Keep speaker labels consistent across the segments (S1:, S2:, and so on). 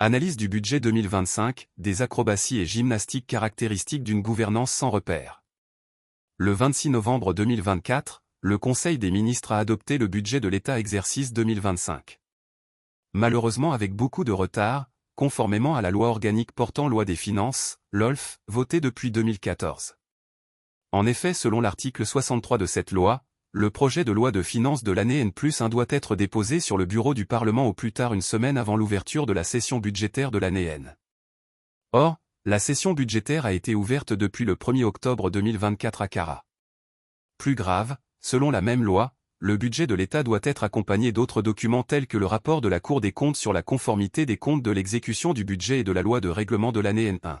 S1: Analyse du budget 2025, des acrobaties et gymnastiques caractéristiques d'une gouvernance sans repère. Le 26 novembre 2024, le Conseil des ministres a adopté le budget de l'État exercice 2025. Malheureusement avec beaucoup de retard, conformément à la loi organique portant loi des finances, LOLF, votée depuis 2014. En effet, selon l'article 63 de cette loi, le projet de loi de finances de l'année N+1 doit être déposé sur le bureau du Parlement au plus tard une semaine avant l'ouverture de la session budgétaire de l'année N. Or, la session budgétaire a été ouverte depuis le 1er octobre 2024 à Cara. Plus grave, selon la même loi, le budget de l'État doit être accompagné d'autres documents tels que le rapport de la Cour des comptes sur la conformité des comptes de l'exécution du budget et de la loi de règlement de l'année N1.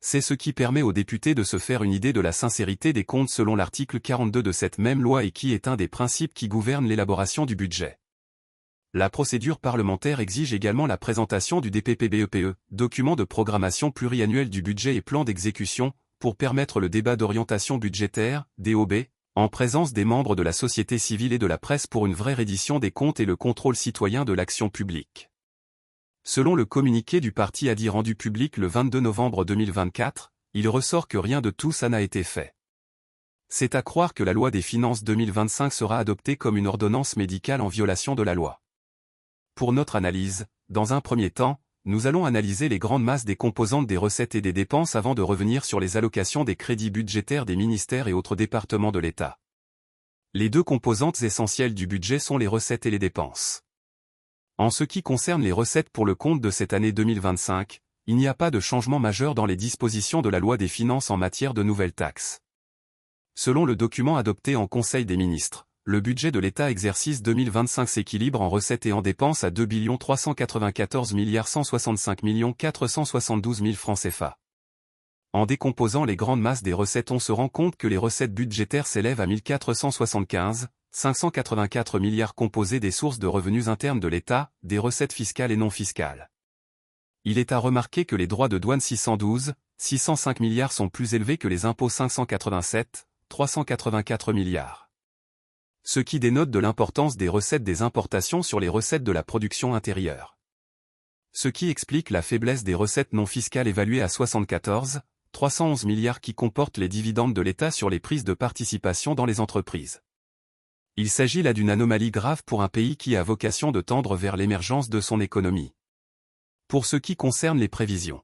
S1: C'est ce qui permet aux députés de se faire une idée de la sincérité des comptes selon l'article 42 de cette même loi et qui est un des principes qui gouvernent l'élaboration du budget. La procédure parlementaire exige également la présentation du DPP-BEPE, document de programmation pluriannuel du budget et plan d'exécution, pour permettre le débat d'orientation budgétaire, DOB, en présence des membres de la société civile et de la presse pour une vraie reddition des comptes et le contrôle citoyen de l'action publique. Selon le communiqué du parti ADI rendu public le 22 novembre 2024, il ressort que rien de tout ça n'a été fait. C'est à croire que la loi des finances 2025 sera adoptée comme une ordonnance médicale en violation de la loi. Pour notre analyse, dans un premier temps, nous allons analyser les grandes masses des composantes des recettes et des dépenses avant de revenir sur les allocations des crédits budgétaires des ministères et autres départements de l'État. Les deux composantes essentielles du budget sont les recettes et les dépenses. En ce qui concerne les recettes pour le compte de cette année 2025, il n'y a pas de changement majeur dans les dispositions de la loi des finances en matière de nouvelles taxes. Selon le document adopté en Conseil des ministres, le budget de l'État exercice 2025 s'équilibre en recettes et en dépenses à 2 394 165 472 000 francs CFA. En décomposant les grandes masses des recettes, on se rend compte que les recettes budgétaires s'élèvent à 584 milliards composés des sources de revenus internes de l'État, des recettes fiscales et non fiscales. Il est à remarquer que les droits de douane 605 milliards sont plus élevés que les impôts 384 milliards. Ce qui dénote de l'importance des recettes des importations sur les recettes de la production intérieure. Ce qui explique la faiblesse des recettes non fiscales évaluées à 311 milliards qui comportent les dividendes de l'État sur les prises de participation dans les entreprises. Il s'agit là d'une anomalie grave pour un pays qui a vocation de tendre vers l'émergence de son économie. Pour ce qui concerne les prévisions.